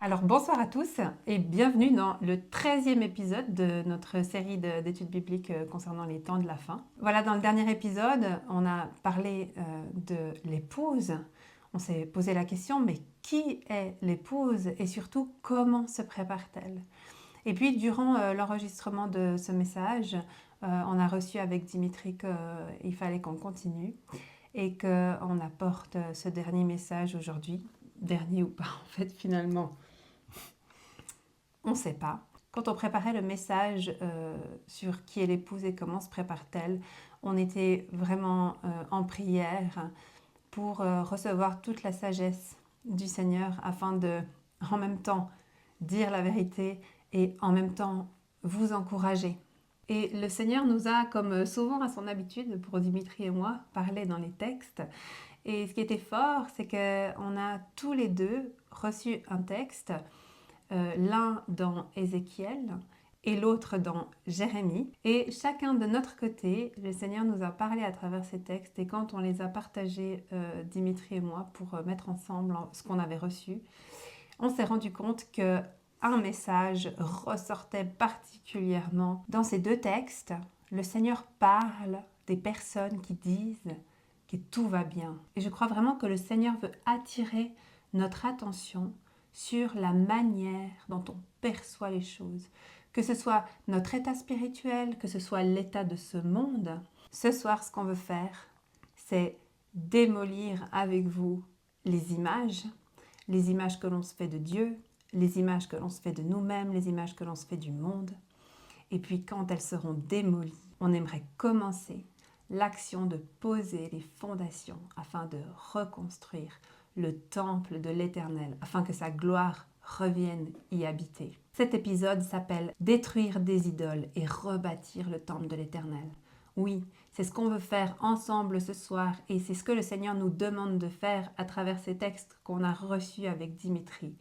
Alors bonsoir à tous et bienvenue dans le 13e épisode de notre série d'études bibliques concernant les temps de la fin. Voilà, dans le dernier épisode, on a parlé de l'épouse. On s'est posé la question, mais qui est l'épouse et surtout comment se prépare-t-elle? Et puis durant l'enregistrement de ce message, on a reçu avec Dimitri qu'il fallait qu'on continue et qu'on apporte ce dernier message aujourd'hui. Dernier ou pas en fait finalement. On ne sait pas. Quand on préparait le message sur qui est l'épouse et comment se prépare-t-elle, on était vraiment en prière pour recevoir toute la sagesse du Seigneur afin de, en même temps, dire la vérité et en même temps vous encourager. Et le Seigneur nous a, comme souvent à son habitude, pour Dimitri et moi, parlé dans les textes. Et ce qui était fort, c'est qu'on a tous les deux reçu un texte, l'un dans Ézéchiel et l'autre dans Jérémie. Et chacun de notre côté, le Seigneur nous a parlé à travers ces textes et quand on les a partagés, Dimitri et moi, pour mettre ensemble ce qu'on avait reçu, on s'est rendu compte que un message ressortait particulièrement dans ces deux textes. Le Seigneur parle des personnes qui disent que tout va bien. Et je crois vraiment que le Seigneur veut attirer notre attention sur la manière dont on perçoit les choses. Que ce soit notre état spirituel, que ce soit l'état de ce monde. Ce soir, ce qu'on veut faire, c'est démolir avec vous les images que l'on se fait de Dieu, les images que l'on se fait de nous-mêmes, les images que l'on se fait du monde. Et puis quand elles seront démolies, on aimerait commencer l'action de poser les fondations afin de reconstruire le temple de l'Éternel, afin que sa gloire revienne y habiter. Cet épisode s'appelle « Détruire des idoles et rebâtir le temple de l'Éternel ». Oui, c'est ce qu'on veut faire ensemble ce soir et c'est ce que le Seigneur nous demande de faire à travers ces textes qu'on a reçus avec Dimitri.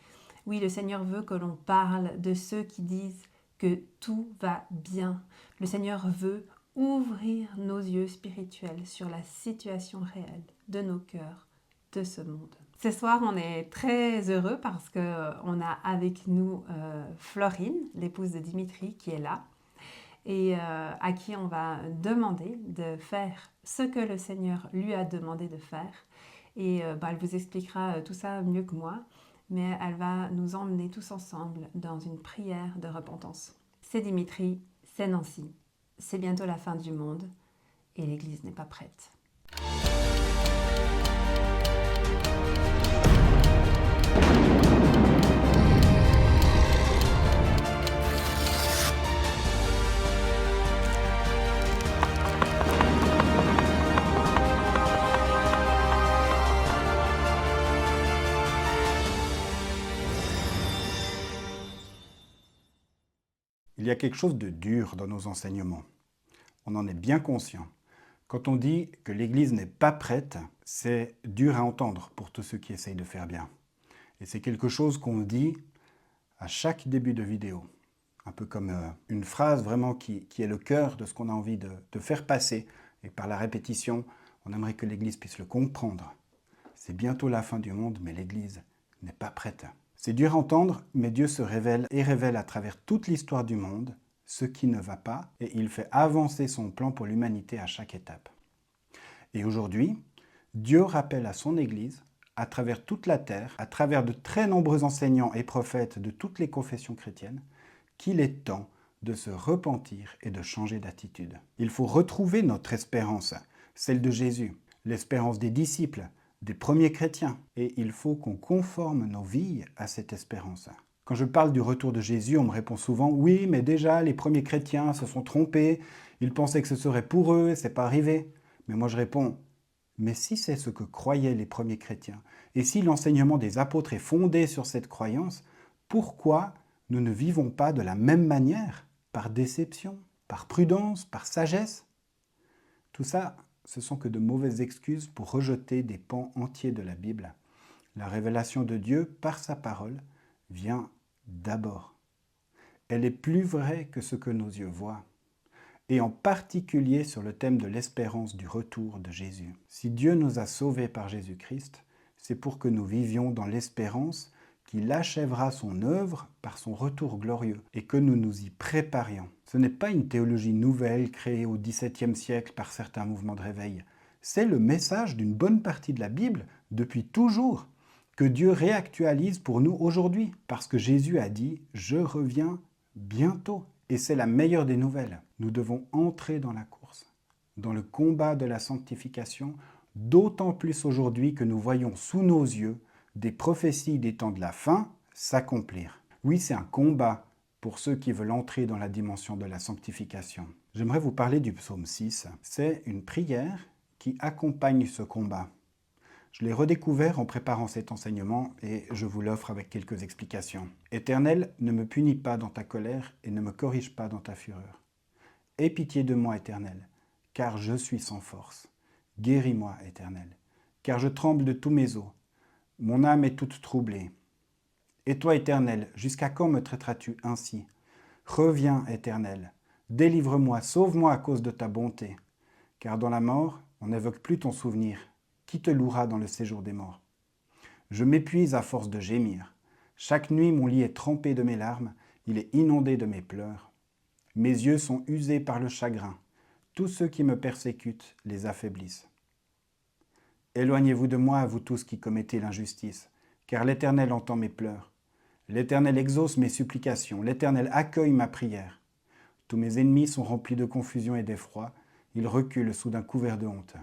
Oui, le Seigneur veut que l'on parle de ceux qui disent que tout va bien. Le Seigneur veut ouvrir nos yeux spirituels sur la situation réelle de nos cœurs, de ce monde. Ce soir, on est très heureux parce qu'on a avec nous Florine, l'épouse de Dimitri, qui est là et à qui on va demander de faire ce que le Seigneur lui a demandé de faire. Et elle vous expliquera tout ça mieux que moi, mais elle va nous emmener tous ensemble dans une prière de repentance. C'est Dimitri, c'est Nancy, c'est bientôt la fin du monde et l'Église n'est pas prête. Il y a quelque chose de dur dans nos enseignements. On en est bien conscient. Quand on dit que l'Église n'est pas prête, c'est dur à entendre pour tous ceux qui essayent de faire bien. Et c'est quelque chose qu'on dit à chaque début de vidéo. Un peu comme une phrase vraiment qui est le cœur de ce qu'on a envie de faire passer. Et par la répétition, on aimerait que l'Église puisse le comprendre. C'est bientôt la fin du monde, mais l'Église n'est pas prête. C'est dur à entendre, mais Dieu se révèle et révèle à travers toute l'histoire du monde ce qui ne va pas, et il fait avancer son plan pour l'humanité à chaque étape. Et aujourd'hui, Dieu rappelle à son Église, à travers toute la terre, à travers de très nombreux enseignants et prophètes de toutes les confessions chrétiennes, qu'il est temps de se repentir et de changer d'attitude. Il faut retrouver notre espérance, celle de Jésus, l'espérance des disciples, des premiers chrétiens, et il faut qu'on conforme nos vies à cette espérance. Quand je parle du retour de Jésus, on me répond souvent « Oui, mais déjà, les premiers chrétiens se sont trompés, ils pensaient que ce serait pour eux, et c'est pas arrivé. » Mais moi je réponds « Mais si c'est ce que croyaient les premiers chrétiens, et si l'enseignement des apôtres est fondé sur cette croyance, pourquoi nous ne vivons pas de la même manière, par déception, par prudence, par sagesse ?» Tout ça, ce sont que de mauvaises excuses pour rejeter des pans entiers de la Bible. La révélation de Dieu, par sa parole, vient d'abord. Elle est plus vraie que ce que nos yeux voient, et en particulier sur le thème de l'espérance du retour de Jésus. Si Dieu nous a sauvés par Jésus-Christ, c'est pour que nous vivions dans l'espérance qu'il achèvera son œuvre par son retour glorieux et que nous nous y préparions. Ce n'est pas une théologie nouvelle créée au XVIIe siècle par certains mouvements de réveil. C'est le message d'une bonne partie de la Bible depuis toujours que Dieu réactualise pour nous aujourd'hui parce que Jésus a dit « Je reviens bientôt ». Et c'est la meilleure des nouvelles. Nous devons entrer dans la course, dans le combat de la sanctification, d'autant plus aujourd'hui que nous voyons sous nos yeux des prophéties des temps de la fin s'accomplir. Oui, c'est un combat pour ceux qui veulent entrer dans la dimension de la sanctification. J'aimerais vous parler du psaume 6. C'est une prière qui accompagne ce combat. Je l'ai redécouvert en préparant cet enseignement et je vous l'offre avec quelques explications. Éternel, ne me punis pas dans ta colère et ne me corrige pas dans ta fureur. Aie pitié de moi, Éternel, car je suis sans force. Guéris-moi, Éternel, car je tremble de tous mes os. Mon âme est toute troublée. Et toi, Éternel, jusqu'à quand me traiteras-tu ainsi? Reviens, Éternel, délivre-moi, sauve-moi à cause de ta bonté. Car dans la mort, on n'évoque plus ton souvenir. Qui te louera dans le séjour des morts? Je m'épuise à force de gémir. Chaque nuit, mon lit est trempé de mes larmes, il est inondé de mes pleurs. Mes yeux sont usés par le chagrin. Tous ceux qui me persécutent les affaiblissent. Éloignez-vous de moi, vous tous qui commettez l'injustice, car l'Éternel entend mes pleurs. L'Éternel exauce mes supplications, l'Éternel accueille ma prière. Tous mes ennemis sont remplis de confusion et d'effroi, ils reculent sous un couvert de honte.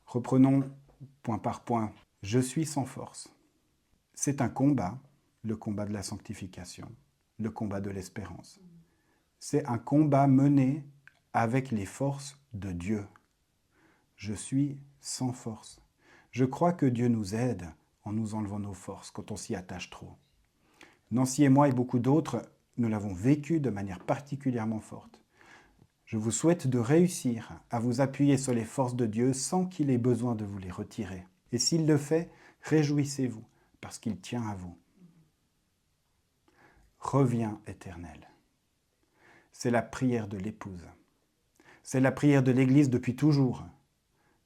Reprenons point par point. Je suis sans force. C'est un combat, le combat de la sanctification, le combat de l'espérance. C'est un combat mené avec les forces de Dieu. Je suis sans force. Je crois que Dieu nous aide en nous enlevant nos forces quand on s'y attache trop. Nancy et moi et beaucoup d'autres, nous l'avons vécu de manière particulièrement forte. Je vous souhaite de réussir à vous appuyer sur les forces de Dieu sans qu'il ait besoin de vous les retirer. Et s'il le fait, réjouissez-vous, parce qu'il tient à vous. Reviens, Éternel. C'est la prière de l'épouse. C'est la prière de l'Église depuis toujours.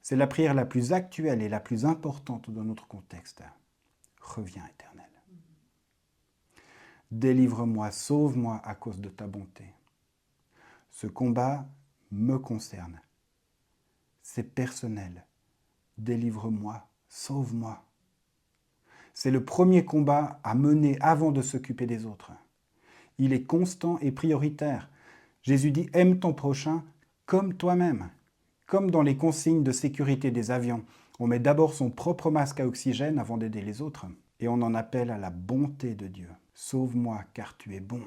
C'est la prière la plus actuelle et la plus importante dans notre contexte. Reviens, Éternel. Délivre-moi, sauve-moi à cause de ta bonté. Ce combat me concerne. C'est personnel. Délivre-moi, sauve-moi. C'est le premier combat à mener avant de s'occuper des autres. Il est constant et prioritaire. Jésus dit « Aime ton prochain comme toi-même ». Comme dans les consignes de sécurité des avions, on met d'abord son propre masque à oxygène avant d'aider les autres. Et on en appelle à la bonté de Dieu. « Sauve-moi car tu es bon ».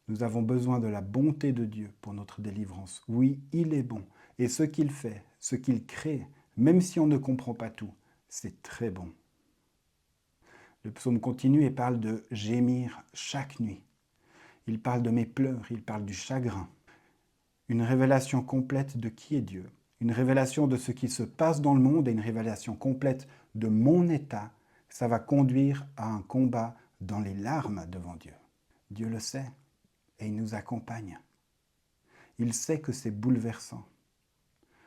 Nous avons besoin de la bonté de Dieu pour notre délivrance. Oui, il est bon. Et ce qu'il fait, ce qu'il crée, même si on ne comprend pas tout, c'est très bon. Le psaume continue et parle de gémir chaque nuit. Il parle de mes pleurs, il parle du chagrin. Une révélation complète de qui est Dieu. Une révélation de ce qui se passe dans le monde et une révélation complète de mon état. Ça va conduire à un combat dans les larmes devant Dieu. Dieu le sait. Et il nous accompagne. Il sait que c'est bouleversant.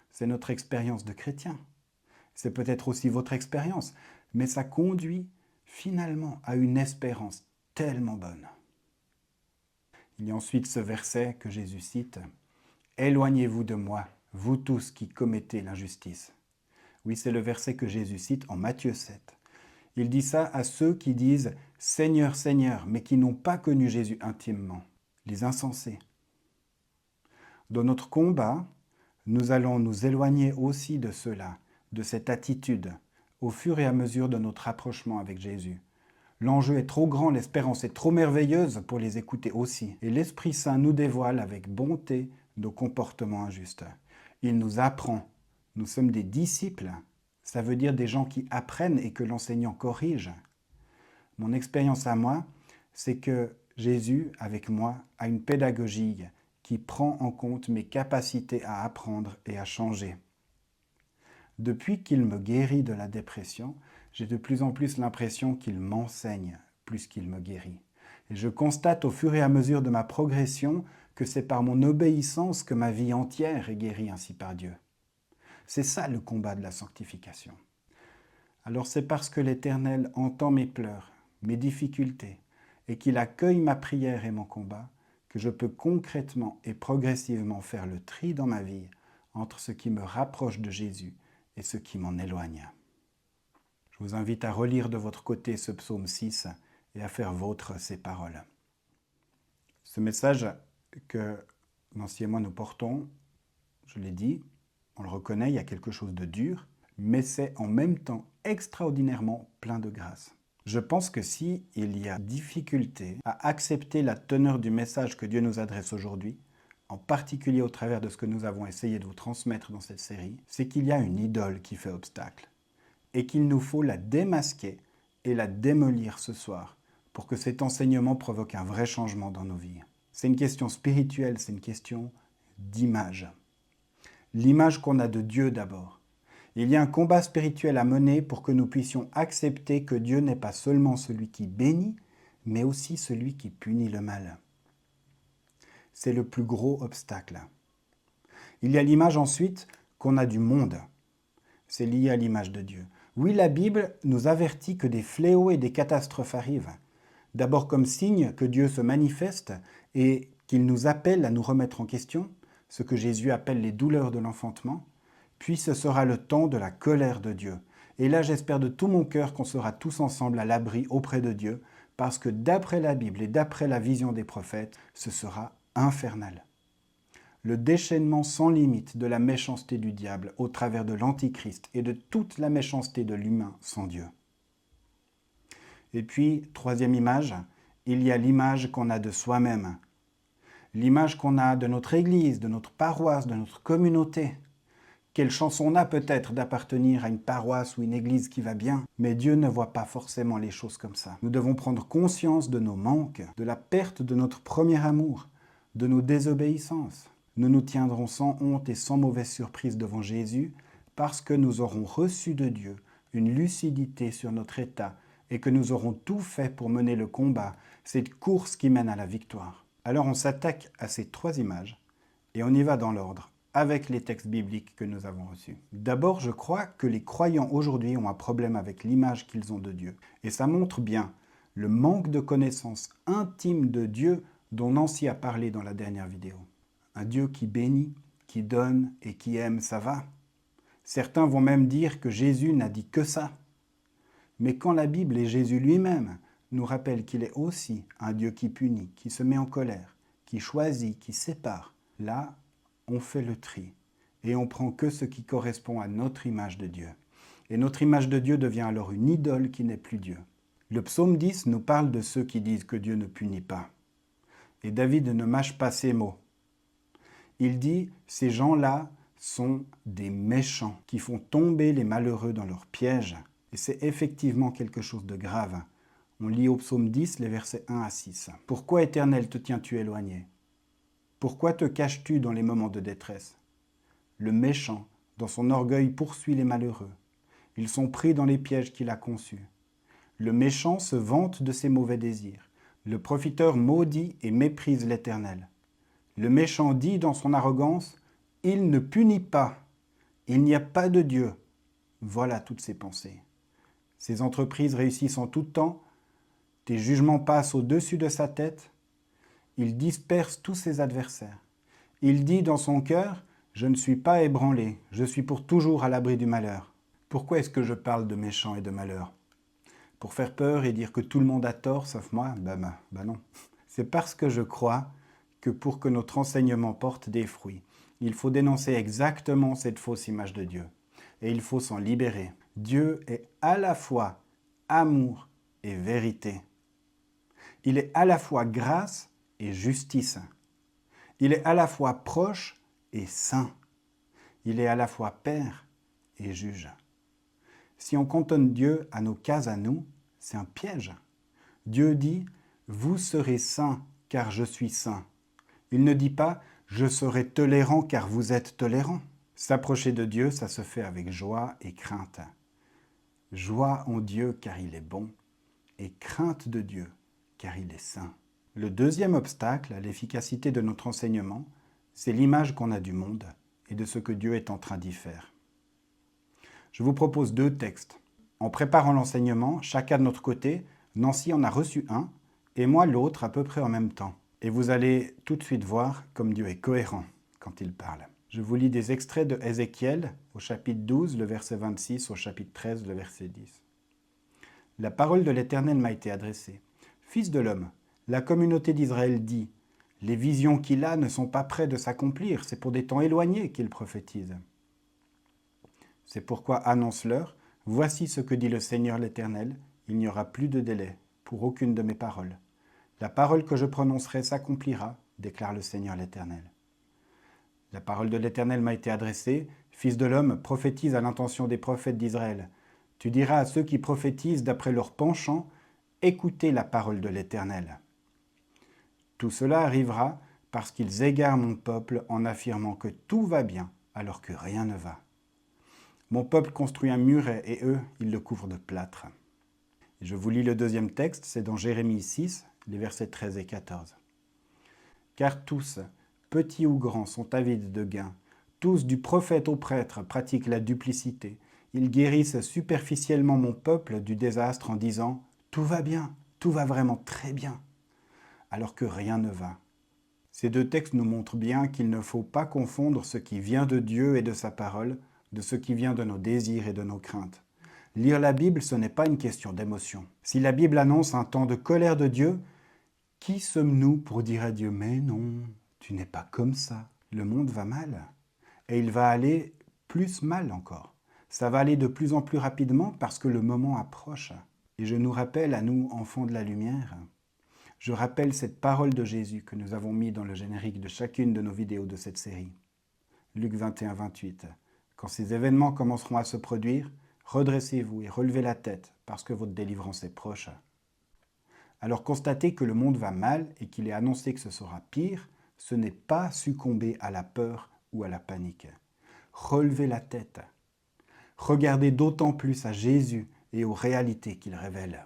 C'est notre expérience de chrétien. C'est peut-être aussi votre expérience, mais ça conduit finalement à une espérance tellement bonne. Il y a ensuite ce verset que Jésus cite. « Éloignez-vous de moi, vous tous qui commettez l'injustice. » Oui, c'est le verset que Jésus cite en Matthieu 7. Il dit ça à ceux qui disent « Seigneur, Seigneur », mais qui n'ont pas connu Jésus intimement. Les insensés. Dans notre combat, nous allons nous éloigner aussi de cela, de cette attitude, au fur et à mesure de notre rapprochement avec Jésus. L'enjeu est trop grand, l'espérance est trop merveilleuse pour les écouter aussi. Et l'Esprit Saint nous dévoile avec bonté nos comportements injustes. Il nous apprend. Nous sommes des disciples. Ça veut dire des gens qui apprennent et que l'enseignant corrige. Mon expérience à moi, c'est que Jésus, avec moi, a une pédagogie qui prend en compte mes capacités à apprendre et à changer. Depuis qu'il me guérit de la dépression, j'ai de plus en plus l'impression qu'il m'enseigne plus qu'il me guérit. Et je constate au fur et à mesure de ma progression que c'est par mon obéissance que ma vie entière est guérie ainsi par Dieu. C'est ça le combat de la sanctification. alors c'est parce que l'Éternel entend mes pleurs, mes difficultés, et qu'il accueille ma prière et mon combat, que je peux concrètement et progressivement faire le tri dans ma vie entre ce qui me rapproche de Jésus et ce qui m'en éloigne. Je vous invite à relire de votre côté ce psaume 6 et à faire vôtre ces paroles. Ce message que Nancy et moi nous portons, je l'ai dit, on le reconnaît, il y a quelque chose de dur, mais c'est en même temps extraordinairement plein de grâce. Je pense que si il y a difficulté à accepter la teneur du message que Dieu nous adresse aujourd'hui, en particulier au travers de ce que nous avons essayé de vous transmettre dans cette série, c'est qu'il y a une idole qui fait obstacle et qu'il nous faut la démasquer et la démolir ce soir pour que cet enseignement provoque un vrai changement dans nos vies. C'est une question spirituelle, c'est une question d'image. L'image qu'on a de Dieu d'abord. Il y a un combat spirituel à mener pour que nous puissions accepter que Dieu n'est pas seulement celui qui bénit, mais aussi celui qui punit le mal. C'est le plus gros obstacle. Il y a l'image ensuite qu'on a du monde. C'est lié à l'image de Dieu. Oui, la Bible nous avertit que des fléaux et des catastrophes arrivent. D'abord comme signe que Dieu se manifeste et qu'il nous appelle à nous remettre en question, ce que Jésus appelle les douleurs de l'enfantement. Puis ce sera le temps de la colère de Dieu. Et là, j'espère de tout mon cœur qu'on sera tous ensemble à l'abri auprès de Dieu, parce que d'après la Bible et d'après la vision des prophètes, ce sera infernal. Le déchaînement sans limite de la méchanceté du diable au travers de l'Antichrist et de toute la méchanceté de l'humain sans Dieu. Et puis, troisième image, il y a l'image qu'on a de soi-même. L'image qu'on a de notre Église, de notre paroisse, de notre communauté. Quelle chance on a peut-être d'appartenir à une paroisse ou une église qui va bien, mais Dieu ne voit pas forcément les choses comme ça. Nous devons prendre conscience de nos manques, de la perte de notre premier amour, de nos désobéissances. Nous nous tiendrons sans honte et sans mauvaise surprise devant Jésus parce que nous aurons reçu de Dieu une lucidité sur notre état et que nous aurons tout fait pour mener le combat, cette course qui mène à la victoire. Alors on s'attaque à ces trois images et on y va dans l'ordre, avec les textes bibliques que nous avons reçus. D'abord, je crois que les croyants aujourd'hui ont un problème avec l'image qu'ils ont de Dieu. Et ça montre bien le manque de connaissance intime de Dieu dont Nancy a parlé dans la dernière vidéo. Un Dieu qui bénit, qui donne et qui aime, ça va. Certains vont même dire que Jésus n'a dit que ça. Mais quand la Bible et Jésus lui-même nous rappellent qu'il est aussi un Dieu qui punit, qui se met en colère, qui choisit, qui sépare, là, on fait le tri et on prend que ce qui correspond à notre image de Dieu. Et notre image de Dieu devient alors une idole qui n'est plus Dieu. Le psaume 10 nous parle de ceux qui disent que Dieu ne punit pas. Et David ne mâche pas ses mots. Il dit, ces gens-là sont des méchants qui font tomber les malheureux dans leurs pièges. Et c'est effectivement quelque chose de grave. On lit au psaume 10 les versets 1 à 6. « Pourquoi, Éternel, te tiens-tu éloigné ? Pourquoi te caches-tu dans les moments de détresse ? Le méchant, dans son orgueil, poursuit les malheureux. Ils sont pris dans les pièges qu'il a conçus. Le méchant se vante de ses mauvais désirs. Le profiteur maudit et méprise l'Éternel. Le méchant dit dans son arrogance, « Il ne punit pas. Il n'y a pas de Dieu. » Voilà toutes ses pensées. Ses entreprises réussissent en tout temps. Tes jugements passent au-dessus de sa tête. Il disperse tous ses adversaires. Il dit dans son cœur, « Je ne suis pas ébranlé, je suis pour toujours à l'abri du malheur. » Pourquoi est-ce que je parle de méchants et de malheur ? Pour faire peur et dire que tout le monde a tort, sauf moi ? Ben non. C'est parce que je crois que pour que notre enseignement porte des fruits, il faut dénoncer exactement cette fausse image de Dieu. Et il faut s'en libérer. Dieu est à la fois amour et vérité. Il est à la fois grâce et justice. Il est à la fois proche et saint. Il est à la fois père et juge. Si on cantonne Dieu à nos cases à nous, c'est un piège. Dieu dit « Vous serez saints car je suis saint ». Il ne dit pas « Je serai tolérant car vous êtes tolérant ». S'approcher de Dieu, ça se fait avec joie et crainte. Joie en Dieu car il est bon et crainte de Dieu car il est saint. Le deuxième obstacle à l'efficacité de notre enseignement, c'est l'image qu'on a du monde et de ce que Dieu est en train d'y faire. Je vous propose deux textes. En préparant l'enseignement, chacun de notre côté, Nancy en a reçu un, et moi l'autre à peu près en même temps. Et vous allez tout de suite voir comme Dieu est cohérent quand il parle. Je vous lis des extraits de Ézéchiel au chapitre 12, le verset 26, au chapitre 13, le verset 10. La parole de l'Éternel m'a été adressée. Fils de l'homme, la communauté d'Israël dit, les visions qu'il a ne sont pas près de s'accomplir, c'est pour des temps éloignés qu'il prophétise. C'est pourquoi annonce-leur, voici ce que dit le Seigneur l'Éternel, il n'y aura plus de délai pour aucune de mes paroles. La parole que je prononcerai s'accomplira, déclare le Seigneur l'Éternel. La parole de l'Éternel m'a été adressée, Fils de l'homme, prophétise à l'intention des prophètes d'Israël. Tu diras à ceux qui prophétisent d'après leur penchant, écoutez la parole de l'Éternel. Tout cela arrivera parce qu'ils égarent mon peuple en affirmant que tout va bien alors que rien ne va. Mon peuple construit un muret et eux, ils le couvrent de plâtre. Et je vous lis le deuxième texte, c'est dans Jérémie 6, les versets 13 et 14. Car tous, petits ou grands, sont avides de gain. Tous, du prophète au prêtre, pratiquent la duplicité. Ils guérissent superficiellement mon peuple du désastre en disant « Tout va bien, tout va vraiment très bien », alors que rien ne va. Ces deux textes nous montrent bien qu'il ne faut pas confondre ce qui vient de Dieu et de sa parole de ce qui vient de nos désirs et de nos craintes. Lire la Bible, ce n'est pas une question d'émotion. Si la Bible annonce un temps de colère de Dieu, qui sommes-nous pour dire à Dieu « Mais non, tu n'es pas comme ça. Le monde va mal. » Et il va aller plus mal encore. Ça va aller de plus en plus rapidement parce que le moment approche. Et je nous rappelle à nous, enfants de la lumière, je rappelle cette parole de Jésus que nous avons mis dans le générique de chacune de nos vidéos de cette série. Luc 21, 28. Quand ces événements commenceront à se produire, redressez-vous et relevez la tête parce que votre délivrance est proche. Alors constatez que le monde va mal et qu'il est annoncé que ce sera pire, ce n'est pas succomber à la peur ou à la panique. Relevez la tête. Regardez d'autant plus à Jésus et aux réalités qu'il révèle.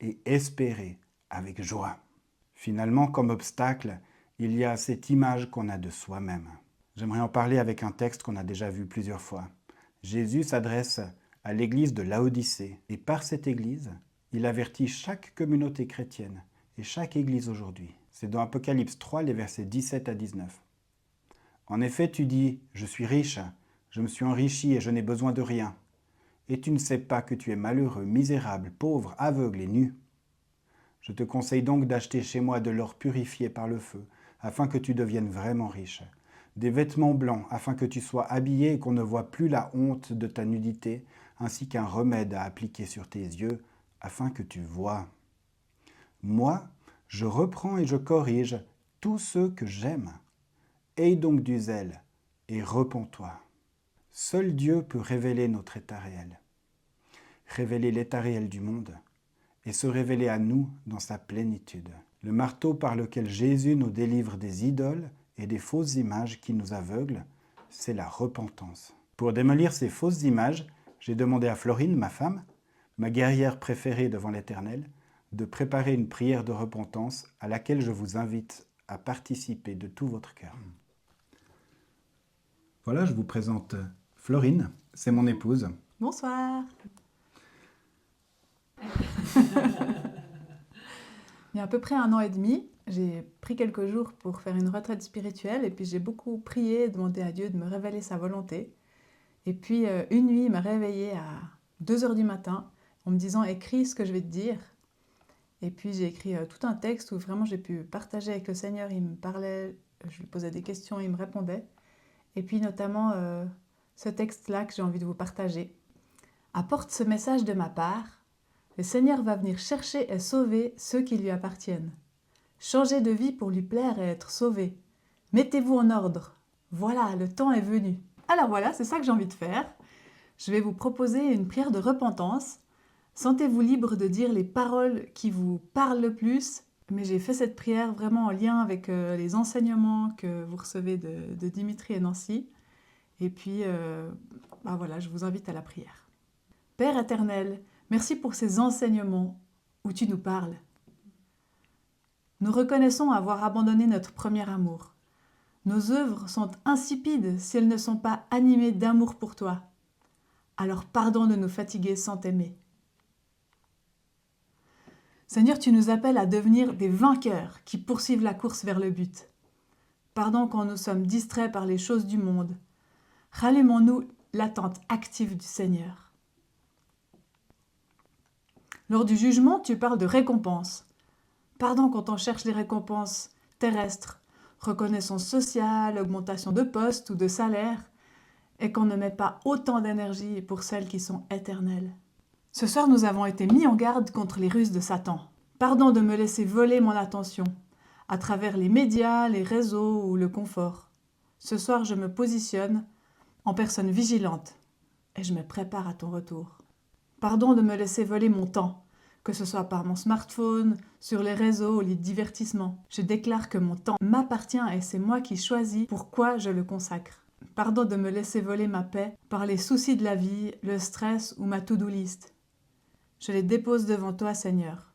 Et espérez avec joie. Finalement, comme obstacle, il y a cette image qu'on a de soi-même. J'aimerais en parler avec un texte qu'on a déjà vu plusieurs fois. Jésus s'adresse à l'église de Laodicée et par cette église, il avertit chaque communauté chrétienne et chaque église aujourd'hui. C'est dans Apocalypse 3, les versets 17 à 19. En effet, tu dis, je suis riche, je me suis enrichi et je n'ai besoin de rien. Et tu ne sais pas que tu es malheureux, misérable, pauvre, aveugle et nu. Je te conseille donc d'acheter chez moi de l'or purifié par le feu, afin que tu deviennes vraiment riche. Des vêtements blancs, afin que tu sois habillé et qu'on ne voie plus la honte de ta nudité, ainsi qu'un remède à appliquer sur tes yeux, afin que tu vois. Moi, je reprends et je corrige tous ceux que j'aime. Aie donc du zèle et repens-toi. Seul Dieu peut révéler notre état réel, révéler l'état réel du monde et se révéler à nous dans sa plénitude. Le marteau par lequel Jésus nous délivre des idoles et des fausses images qui nous aveuglent, c'est la repentance. Pour démolir ces fausses images, j'ai demandé à Florine, ma femme, ma guerrière préférée devant l'Éternel, de préparer une prière de repentance à laquelle je vous invite à participer de tout votre cœur. Voilà, je vous présente Florine, c'est mon épouse. Bonsoir. Il y a à peu près 1 an et demi, j'ai pris quelques jours pour faire une retraite spirituelle et puis j'ai beaucoup prié et demandé à Dieu de me révéler sa volonté. Et puis une nuit, il m'a réveillée à 2h du matin en me disant « Écris ce que je vais te dire ». Et puis j'ai écrit tout un texte où vraiment j'ai pu partager avec le Seigneur. Il me parlait, je lui posais des questions, il me répondait. Et puis notamment ce texte-là que j'ai envie de vous partager. « Apporte ce message de ma part. Le Seigneur va venir chercher et sauver ceux qui lui appartiennent. Changez de vie pour lui plaire et être sauvé. Mettez-vous en ordre. Voilà, le temps est venu. » Alors voilà, c'est ça que j'ai envie de faire. Je vais vous proposer une prière de repentance. Sentez-vous libre de dire les paroles qui vous parlent le plus. Mais j'ai fait cette prière vraiment en lien avec les enseignements que vous recevez de Dimitri et Nancy. Et puis, voilà, je vous invite à la prière. Père éternel, merci pour ces enseignements où tu nous parles. Nous reconnaissons avoir abandonné notre premier amour. Nos œuvres sont insipides si elles ne sont pas animées d'amour pour toi. Alors pardon de nous fatiguer sans t'aimer. Seigneur, tu nous appelles à devenir des vainqueurs qui poursuivent la course vers le but. Pardon quand nous sommes distraits par les choses du monde. Rallumons-nous l'attente active du Seigneur. Lors du jugement, tu parles de récompense. Pardon quand on cherche les récompenses terrestres, reconnaissance sociale, augmentation de poste ou de salaire, et qu'on ne met pas autant d'énergie pour celles qui sont éternelles. Ce soir, nous avons été mis en garde contre les ruses de Satan. Pardon de me laisser voler mon attention, à travers les médias, les réseaux ou le confort. Ce soir, je me positionne en personne vigilante et je me prépare à ton retour. Pardon de me laisser voler mon temps, que ce soit par mon smartphone, sur les réseaux ou les divertissements. Je déclare que mon temps m'appartient et c'est moi qui choisis pourquoi je le consacre. Pardon de me laisser voler ma paix par les soucis de la vie, le stress ou ma to-do list. Je les dépose devant toi, Seigneur.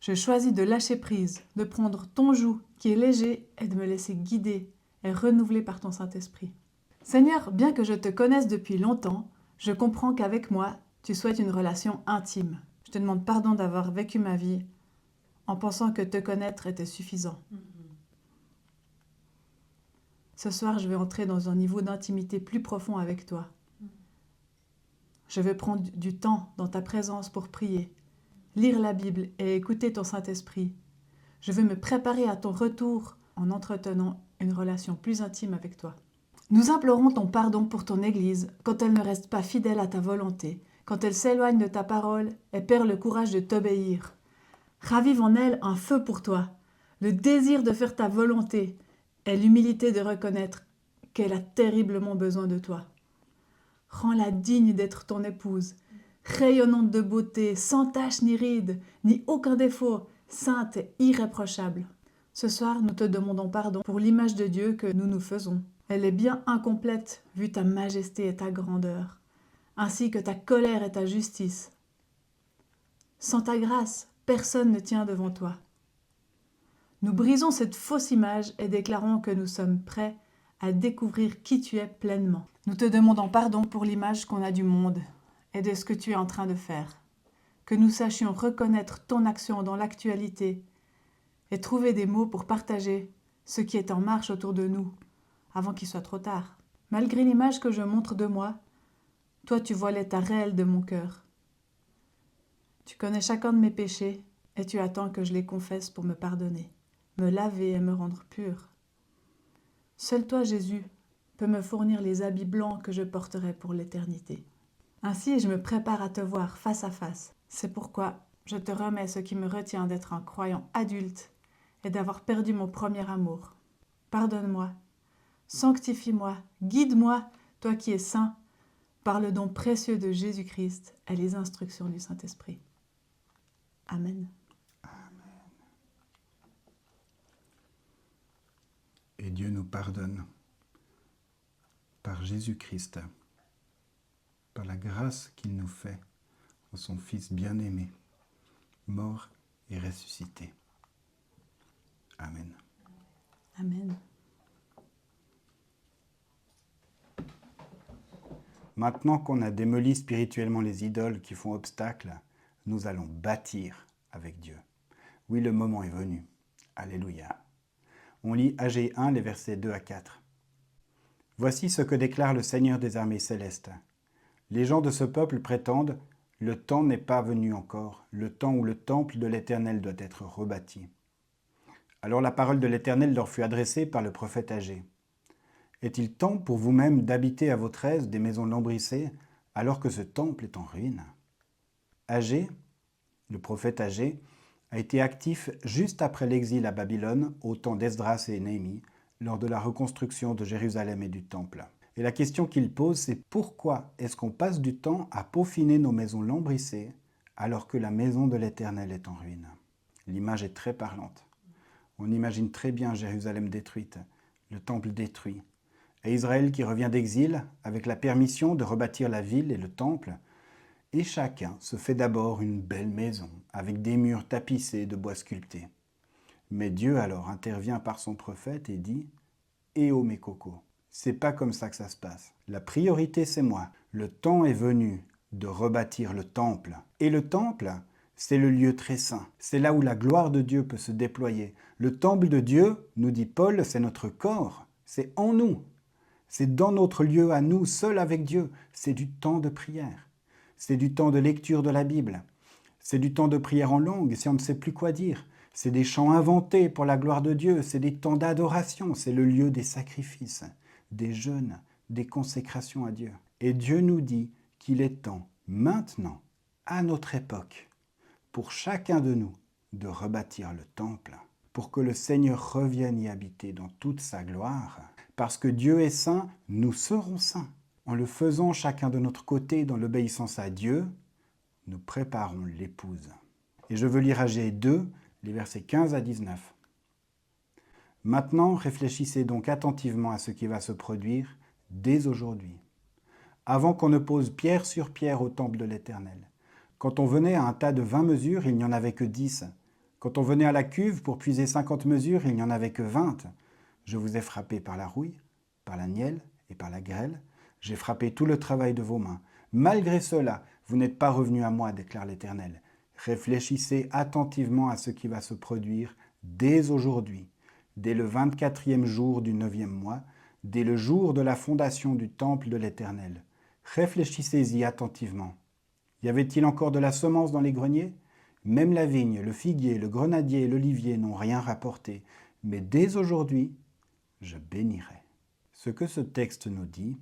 Je choisis de lâcher prise, de prendre ton joug qui est léger et de me laisser guider et renouveler par ton Saint-Esprit. Seigneur, bien que je te connaisse depuis longtemps, je comprends qu'avec moi, tu souhaites une relation intime. Je te demande pardon d'avoir vécu ma vie en pensant que te connaître était suffisant. Ce soir, je vais entrer dans un niveau d'intimité plus profond avec toi. Je veux prendre du temps dans ta présence pour prier, lire la Bible et écouter ton Saint-Esprit. Je veux me préparer à ton retour en entretenant une relation plus intime avec toi. Nous implorons ton pardon pour ton Église quand elle ne reste pas fidèle à ta volonté, quand elle s'éloigne de ta parole et perd le courage de t'obéir. Ravive en elle un feu pour toi, le désir de faire ta volonté et l'humilité de reconnaître qu'elle a terriblement besoin de toi. Rends-la digne d'être ton épouse, rayonnante de beauté, sans tache ni ride, ni aucun défaut, sainte et irréprochable. Ce soir, nous te demandons pardon pour l'image de Dieu que nous nous faisons. Elle est bien incomplète vu ta majesté et ta grandeur, ainsi que ta colère et ta justice. Sans ta grâce, personne ne tient devant toi. Nous brisons cette fausse image et déclarons que nous sommes prêts à découvrir qui tu es pleinement. Nous te demandons pardon pour l'image qu'on a du monde et de ce que tu es en train de faire. Que nous sachions reconnaître ton action dans l'actualité et trouver des mots pour partager ce qui est en marche autour de nous avant qu'il soit trop tard. Malgré l'image que je montre de moi, toi tu vois l'état réel de mon cœur. Tu connais chacun de mes péchés et tu attends que je les confesse pour me pardonner, me laver et me rendre pur. Seul toi, Jésus, peux me fournir les habits blancs que je porterai pour l'éternité. Ainsi, je me prépare à te voir face à face. C'est pourquoi je te remets ce qui me retient d'être un croyant adulte et d'avoir perdu mon premier amour. Pardonne-moi, sanctifie-moi, guide-moi, toi qui es saint, par le don précieux de Jésus-Christ et les instructions du Saint-Esprit. Amen. Et Dieu nous pardonne par Jésus-Christ, par la grâce qu'il nous fait en son Fils bien-aimé, mort et ressuscité. Amen. Amen. Maintenant qu'on a démoli spirituellement les idoles qui font obstacle, nous allons bâtir avec Dieu. Oui, le moment est venu. Alléluia. On lit Agé 1, les versets 2 à 4. « Voici ce que déclare le Seigneur des armées célestes. Les gens de ce peuple prétendent « Le temps n'est pas venu encore, le temps où le temple de l'Éternel doit être rebâti. » Alors la parole de l'Éternel leur fut adressée par le prophète Agé. « Est-il temps pour vous-même d'habiter à votre aise des maisons lambrissées, alors que ce temple est en ruine ?» Agé, le prophète Agé, a été actif juste après l'exil à Babylone, au temps d'Esdras et Néhémie, lors de la reconstruction de Jérusalem et du Temple. Et la question qu'il pose, c'est pourquoi est-ce qu'on passe du temps à peaufiner nos maisons lambrissées alors que la maison de l'Éternel est en ruine? L'image est très parlante. On imagine très bien Jérusalem détruite, le Temple détruit, et Israël qui revient d'exil avec la permission de rebâtir la ville et le Temple. Et chacun se fait d'abord une belle maison, avec des murs tapissés de bois sculptés. Mais Dieu alors intervient par son prophète et dit « Eh oh mes cocos, C'est pas comme ça que ça se passe. La priorité, c'est moi. Le temps est venu de rebâtir le temple. Et le temple, c'est le lieu très saint. C'est là où la gloire de Dieu peut se déployer. Le temple de Dieu, nous dit Paul, c'est notre corps. C'est en nous. C'est dans notre lieu à nous, seul avec Dieu. C'est du temps de prière. C'est du temps de lecture de la Bible. C'est du temps de prière en langue, si on ne sait plus quoi dire. C'est des chants inventés pour la gloire de Dieu. C'est des temps d'adoration. C'est le lieu des sacrifices, des jeûnes, des consécrations à Dieu. Et Dieu nous dit qu'il est temps, maintenant, à notre époque, pour chacun de nous, de rebâtir le temple, pour que le Seigneur revienne y habiter dans toute sa gloire. Parce que Dieu est saint, nous serons saints. En le faisant chacun de notre côté dans l'obéissance à Dieu, nous préparons l'épouse. Et je veux lire Agée 2, les versets 15 à 19. Maintenant, réfléchissez donc attentivement à ce qui va se produire dès aujourd'hui, avant qu'on ne pose pierre sur pierre au temple de l'Éternel. Quand on venait à un tas de 20 mesures, il n'y en avait que 10. Quand on venait à la cuve pour puiser 50 mesures, il n'y en avait que 20. Je vous ai frappé par la rouille, par la nielle et par la grêle. J'ai frappé tout le travail de vos mains. Malgré cela, vous n'êtes pas revenus à moi, déclare l'Éternel. Réfléchissez attentivement à ce qui va se produire dès aujourd'hui, dès le 24e jour du 9e mois, dès le jour de la fondation du temple de l'Éternel. Réfléchissez-y attentivement. Y avait-il encore de la semence dans les greniers ? Même la vigne, le figuier, le grenadier et l'olivier n'ont rien rapporté. Mais dès aujourd'hui, je bénirai. Ce que ce texte nous dit,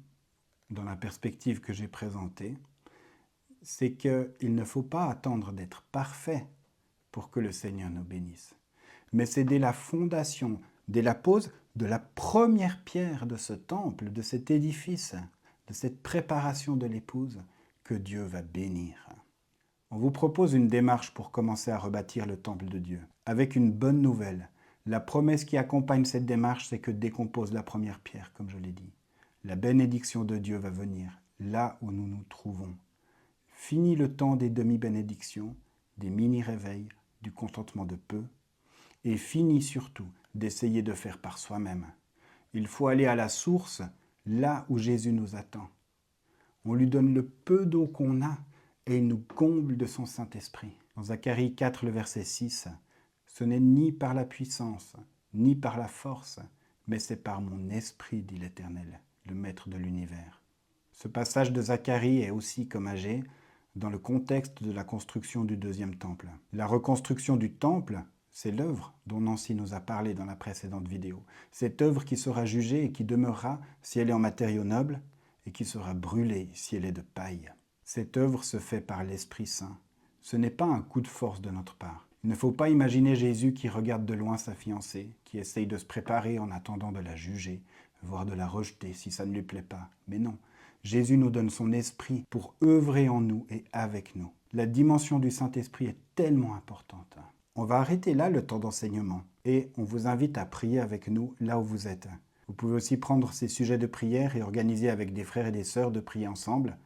dans la perspective que j'ai présentée, c'est qu'il ne faut pas attendre d'être parfait pour que le Seigneur nous bénisse. Mais c'est dès la fondation, dès la pose de la première pierre de ce temple, de cet édifice, de cette préparation de l'épouse, que Dieu va bénir. On vous propose une démarche pour commencer à rebâtir le temple de Dieu, avec une bonne nouvelle. La promesse qui accompagne cette démarche, c'est que dès qu'on pose la première pierre, comme je l'ai dit, la bénédiction de Dieu va venir là où nous nous trouvons. Fini le temps des demi-bénédictions, des mini-réveils, du contentement de peu, et fini surtout d'essayer de faire par soi-même. Il faut aller à la source, là où Jésus nous attend. On lui donne le peu d'eau qu'on a et il nous comble de son Saint-Esprit. Dans Zacharie 4, le verset 6, « Ce n'est ni par la puissance, ni par la force, mais c'est par mon esprit, dit l'Éternel, le Maître de l'univers. » Ce passage de Zacharie est aussi, comme Agée, dans le contexte de la construction du deuxième temple. La reconstruction du temple, c'est l'œuvre dont Nancy nous a parlé dans la précédente vidéo. Cette œuvre qui sera jugée et qui demeurera si elle est en matériaux nobles et qui sera brûlée si elle est de paille. Cette œuvre se fait par l'Esprit Saint. Ce n'est pas un coup de force de notre part. Il ne faut pas imaginer Jésus qui regarde de loin sa fiancée, qui essaye de se préparer en attendant de la juger, voire de la rejeter si ça ne lui plaît pas. Mais non, Jésus nous donne son esprit pour œuvrer en nous et avec nous. La dimension du Saint-Esprit est tellement importante. On va arrêter là le temps d'enseignement et on vous invite à prier avec nous là où vous êtes. Vous pouvez aussi prendre ces sujets de prière et organiser avec des frères et des sœurs de prier ensemble,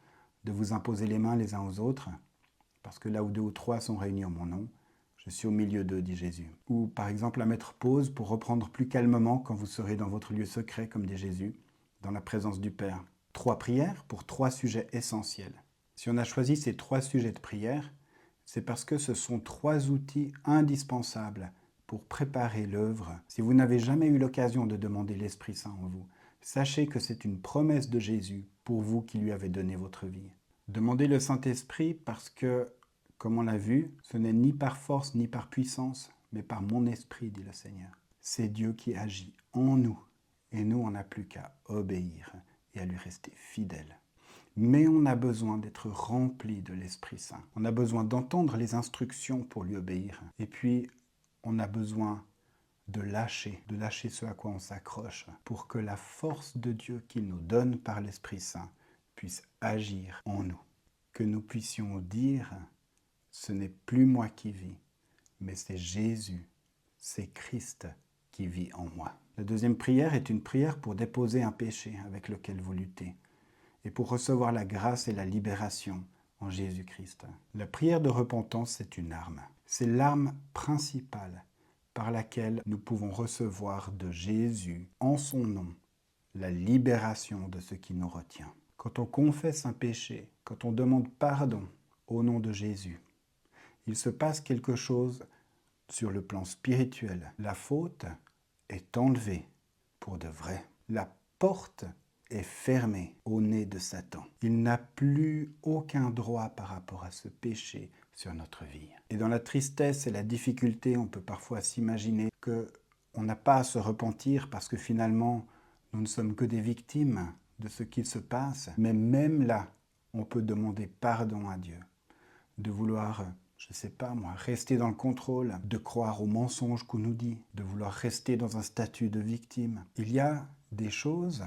de vous imposer les mains les uns aux autres, parce que là où 2 ou 3 sont réunis en mon nom, je suis au milieu d'eux, dit Jésus. Ou par exemple à mettre pause pour reprendre plus calmement quand vous serez dans votre lieu secret, comme dit Jésus, dans la présence du Père. 3 prières pour 3 sujets essentiels. Si on a choisi ces 3 sujets de prière, c'est parce que ce sont 3 outils indispensables pour préparer l'œuvre. Si vous n'avez jamais eu l'occasion de demander l'Esprit Saint en vous, sachez que c'est une promesse de Jésus pour vous qui lui avez donné votre vie. Demandez le Saint-Esprit parce que, comme on l'a vu, ce n'est ni par force ni par puissance, mais par mon esprit, dit le Seigneur. C'est Dieu qui agit en nous, et nous, on n'a plus qu'à obéir et à lui rester fidèle. Mais on a besoin d'être rempli de l'Esprit Saint. On a besoin d'entendre les instructions pour lui obéir. Et puis, on a besoin de lâcher ce à quoi on s'accroche, pour que la force de Dieu qu'il nous donne par l'Esprit Saint puisse agir en nous. Que nous puissions dire, ce n'est plus moi qui vis, mais c'est Jésus, c'est Christ qui vit en moi. La deuxième prière est une prière pour déposer un péché avec lequel vous luttez et pour recevoir la grâce et la libération en Jésus-Christ. La prière de repentance, c'est une arme. C'est l'arme principale par laquelle nous pouvons recevoir de Jésus, en son nom, la libération de ce qui nous retient. Quand on confesse un péché, quand on demande pardon au nom de Jésus, il se passe quelque chose sur le plan spirituel. La faute est enlevée pour de vrai. La porte est fermée au nez de Satan. Il n'a plus aucun droit par rapport à ce péché sur notre vie. Et dans la tristesse et la difficulté, on peut parfois s'imaginer qu'on n'a pas à se repentir parce que finalement, nous ne sommes que des victimes de ce qu'il se passe. Mais même là, on peut demander pardon à Dieu, de vouloir, je ne sais pas moi, rester dans le contrôle, de croire aux mensonges qu'on nous dit, de vouloir rester dans un statut de victime. Il y a des choses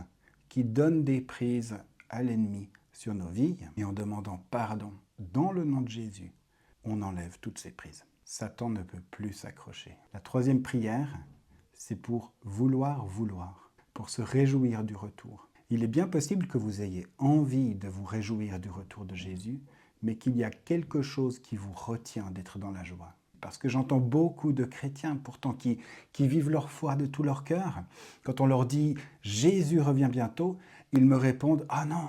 qui donnent des prises à l'ennemi sur nos vies, et en demandant pardon dans le nom de Jésus, on enlève toutes ces prises. Satan ne peut plus s'accrocher. La troisième prière, c'est pour vouloir, pour se réjouir du retour. Il est bien possible que vous ayez envie de vous réjouir du retour de Jésus, mais qu'il y a quelque chose qui vous retient d'être dans la joie. Parce que j'entends beaucoup de chrétiens pourtant qui vivent leur foi de tout leur cœur. Quand on leur dit « Jésus revient bientôt », ils me répondent « Ah non,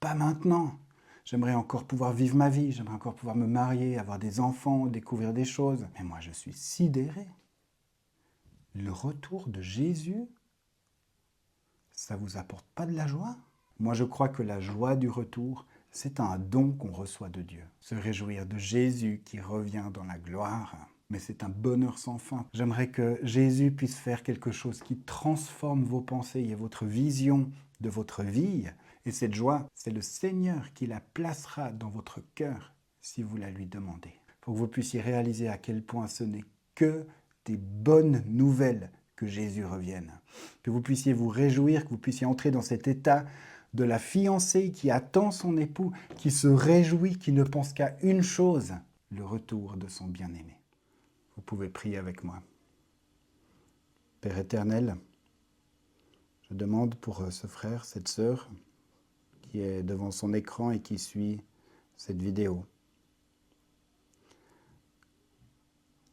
pas maintenant. J'aimerais encore pouvoir vivre ma vie, j'aimerais encore pouvoir me marier, avoir des enfants, découvrir des choses. » Mais moi, je suis sidéré. Le retour de Jésus, ça ne vous apporte pas de la joie? Moi, je crois que la joie du retour, c'est un don qu'on reçoit de Dieu. Se réjouir de Jésus qui revient dans la gloire, mais c'est un bonheur sans fin. J'aimerais que Jésus puisse faire quelque chose qui transforme vos pensées et votre vision de votre vie. Et cette joie, c'est le Seigneur qui la placera dans votre cœur si vous la lui demandez. Pour que vous puissiez réaliser à quel point ce n'est que des bonnes nouvelles que Jésus revienne. Que vous puissiez vous réjouir, que vous puissiez entrer dans cet état de la fiancée qui attend son époux, qui se réjouit, qui ne pense qu'à une chose, le retour de son bien-aimé. Vous pouvez prier avec moi. Père éternel, je demande pour ce frère, cette sœur, qui est devant son écran et qui suit cette vidéo.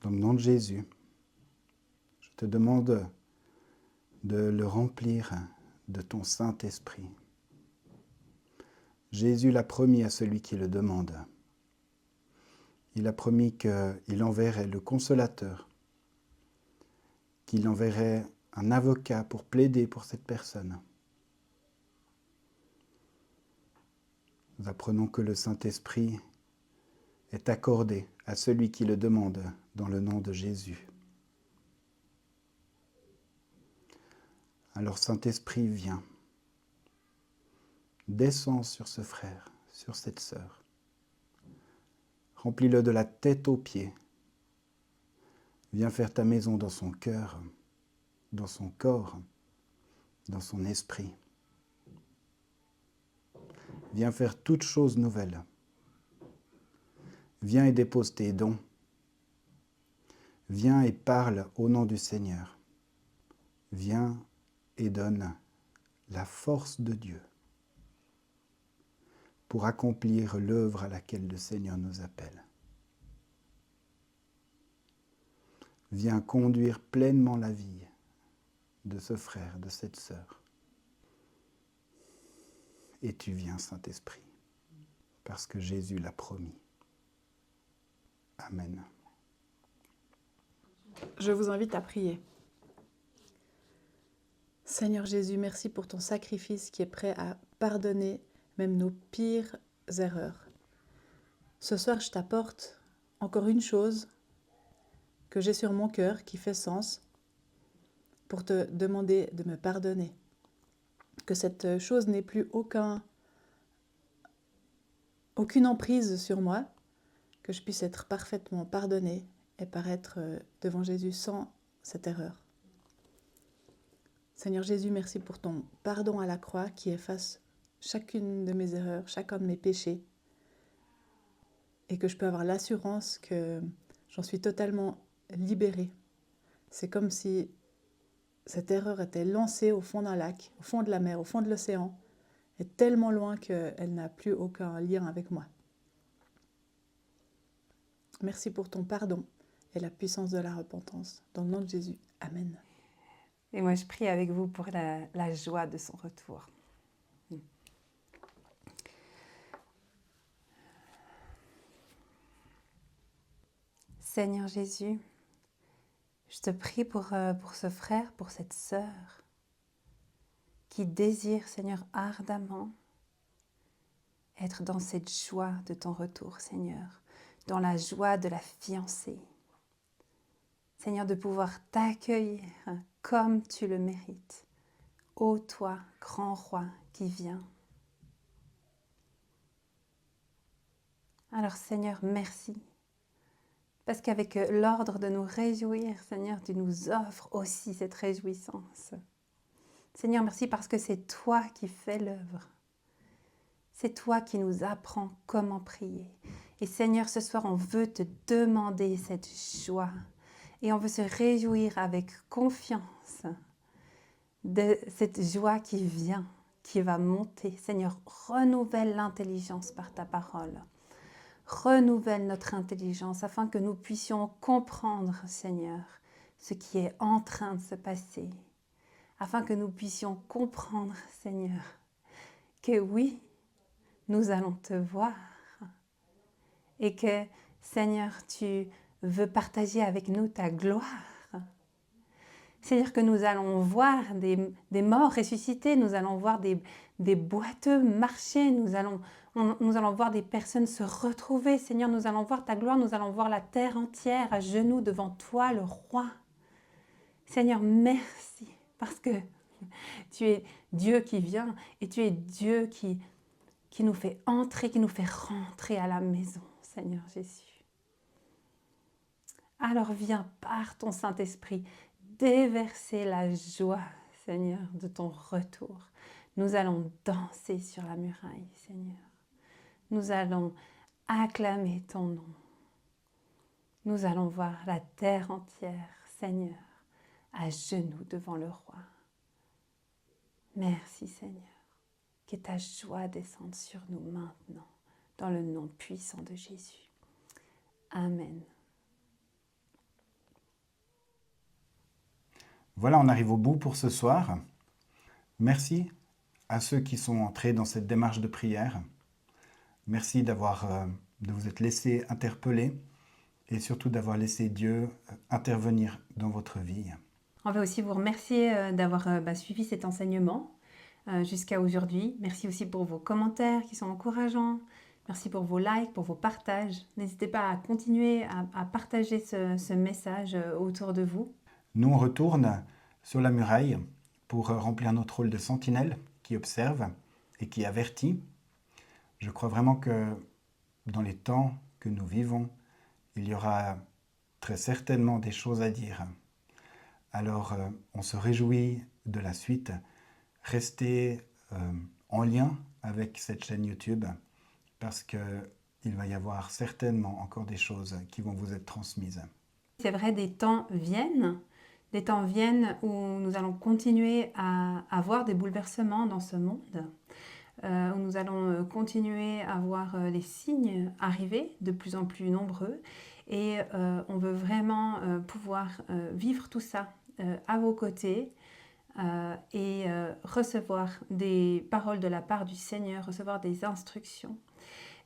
Dans le nom de Jésus, je te demande de le remplir de ton Saint-Esprit. Jésus l'a promis à celui qui le demande. Il a promis qu'il enverrait le consolateur, qu'il enverrait un avocat pour plaider pour cette personne. Nous apprenons que le Saint-Esprit est accordé à celui qui le demande dans le nom de Jésus. Alors Saint-Esprit, viens. Descends sur ce frère, sur cette sœur. Remplis-le de la tête aux pieds. Viens faire ta maison dans son cœur, dans son corps, dans son esprit. Viens faire toutes choses nouvelles. Viens et dépose tes dons. Viens et parle au nom du Seigneur. Viens et donne la force de Dieu pour accomplir l'œuvre à laquelle le Seigneur nous appelle. Viens conduire pleinement la vie de ce frère, de cette sœur. Et tu viens, Saint-Esprit, parce que Jésus l'a promis. Amen. Je vous invite à prier. Seigneur Jésus, merci pour ton sacrifice qui est prêt à pardonner même nos pires erreurs. Ce soir, je t'apporte encore une chose que j'ai sur mon cœur qui fait sens pour te demander de me pardonner. Que cette chose n'ait plus aucune emprise sur moi, que je puisse être parfaitement pardonnée et paraître devant Jésus sans cette erreur. Seigneur Jésus, merci pour ton pardon à la croix qui efface chacune de mes erreurs, chacun de mes péchés, et que je peux avoir l'assurance que j'en suis totalement libérée. C'est comme si cette erreur était lancée au fond d'un lac, au fond de la mer, au fond de l'océan, et tellement loin qu'elle n'a plus aucun lien avec moi. Merci pour ton pardon et la puissance de la repentance. Dans le nom de Jésus. Amen. Et moi, je prie avec vous pour la joie de son retour. Seigneur Jésus, je te prie pour ce frère, pour cette sœur qui désire, Seigneur, ardemment être dans cette joie de ton retour, Seigneur, dans la joie de la fiancée. Seigneur, de pouvoir t'accueillir comme tu le mérites. Ô toi, grand roi qui viens. Alors Seigneur, merci. Parce qu'avec l'ordre de nous réjouir, Seigneur, tu nous offres aussi cette réjouissance. Seigneur, merci parce que c'est toi qui fais l'œuvre. C'est toi qui nous apprends comment prier. Et Seigneur, ce soir, on veut te demander cette joie. Et on veut se réjouir avec confiance de cette joie qui vient, qui va monter. Seigneur, renouvelle l'intelligence par ta parole. Renouvelle notre intelligence afin que nous puissions comprendre, Seigneur, ce qui est en train de se passer. Afin que nous puissions comprendre, Seigneur, que oui, nous allons te voir. Et que, Seigneur, tu veux partager avec nous ta gloire. Seigneur, que nous allons voir des morts ressuscités, nous allons voir des boiteux marcher, nous allons voir des personnes se retrouver. Seigneur, nous allons voir ta gloire, nous allons voir la terre entière à genoux devant toi, le roi. Seigneur, merci, parce que tu es Dieu qui vient et tu es Dieu qui nous fait entrer, qui nous fait rentrer à la maison, Seigneur Jésus. Alors viens par ton Saint-Esprit déverser la joie, Seigneur, de ton retour. Nous allons danser sur la muraille, Seigneur. Nous allons acclamer ton nom. Nous allons voir la terre entière, Seigneur, à genoux devant le roi. Merci, Seigneur. Que ta joie descende sur nous maintenant, dans le nom puissant de Jésus. Amen. Voilà, on arrive au bout pour ce soir. Merci à ceux qui sont entrés dans cette démarche de prière. Merci de vous être laissés interpeller et surtout d'avoir laissé Dieu intervenir dans votre vie. On veut aussi vous remercier d'avoir suivi cet enseignement jusqu'à aujourd'hui. Merci aussi pour vos commentaires qui sont encourageants. Merci pour vos likes, pour vos partages. N'hésitez pas à continuer à partager ce message autour de vous. Nous, on retourne sur la muraille pour remplir notre rôle de sentinelle qui observe et qui avertit. Je crois vraiment que dans les temps que nous vivons, il y aura très certainement des choses à dire. Alors, on se réjouit de la suite. Restez en lien avec cette chaîne YouTube parce qu'il va y avoir certainement encore des choses qui vont vous être transmises. C'est vrai, des temps viennent où nous allons continuer à avoir des bouleversements dans ce monde, où nous allons continuer à voir les signes arriver de plus en plus nombreux et on veut vraiment pouvoir vivre tout ça à vos côtés et recevoir des paroles de la part du Seigneur, recevoir des instructions.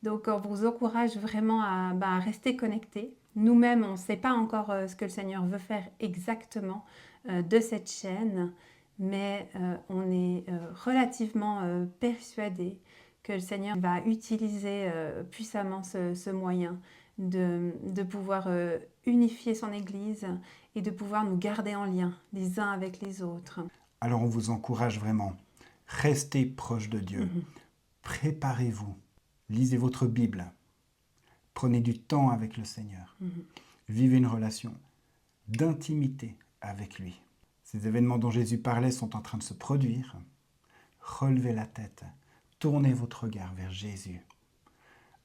Donc on vous encourage vraiment à rester connectés. Nous-mêmes, on ne sait pas encore ce que le Seigneur veut faire exactement de cette chaîne, mais on est relativement persuadés que le Seigneur va utiliser puissamment ce moyen de pouvoir unifier son Église et de pouvoir nous garder en lien les uns avec les autres. Alors on vous encourage vraiment, restez proche de Dieu, préparez-vous, lisez votre Bible, prenez du temps avec le Seigneur, vivez une relation d'intimité avec lui. Ces événements dont Jésus parlait sont en train de se produire. Relevez la tête, tournez votre regard vers Jésus.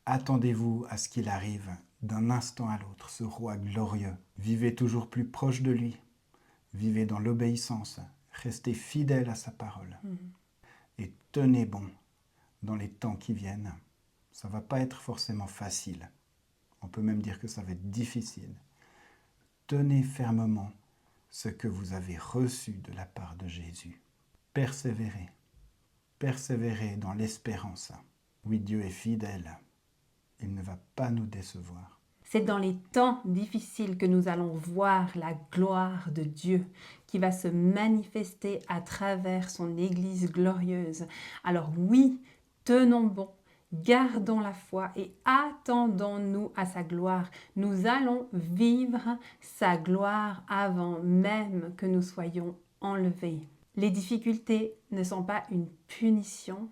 Attendez-vous à ce qu'il arrive d'un instant à l'autre, ce roi glorieux. Vivez toujours plus proche de lui, vivez dans l'obéissance, restez fidèles à sa parole et tenez bon dans les temps qui viennent. Ça ne va pas être forcément facile. On peut même dire que ça va être difficile. Tenez fermement ce que vous avez reçu de la part de Jésus. Persévérez. Persévérez dans l'espérance. Oui, Dieu est fidèle. Il ne va pas nous décevoir. C'est dans les temps difficiles que nous allons voir la gloire de Dieu qui va se manifester à travers son Église glorieuse. Alors oui, tenons bon, gardons la foi et attendons-nous à sa gloire. Nous allons vivre sa gloire avant même que nous soyons enlevés. Les difficultés ne sont pas une punition.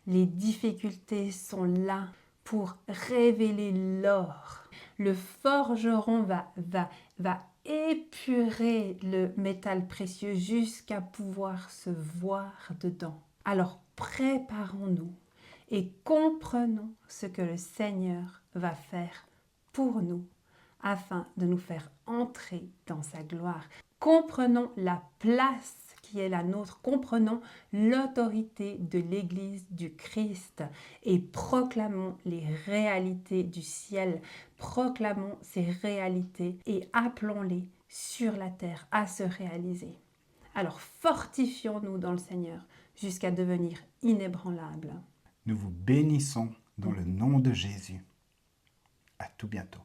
Les difficultés sont là pour révéler l'or. Le forgeron va épurer le métal précieux jusqu'à pouvoir se voir dedans. Alors préparons-nous et comprenons ce que le Seigneur va faire pour nous afin de nous faire entrer dans sa gloire. Comprenons la place qui est la nôtre, comprenons l'autorité de l'Église du Christ et proclamons les réalités du ciel, proclamons ces réalités et appelons-les sur la terre à se réaliser. Alors fortifions-nous dans le Seigneur jusqu'à devenir inébranlables. Nous vous bénissons dans le nom de Jésus. À tout bientôt.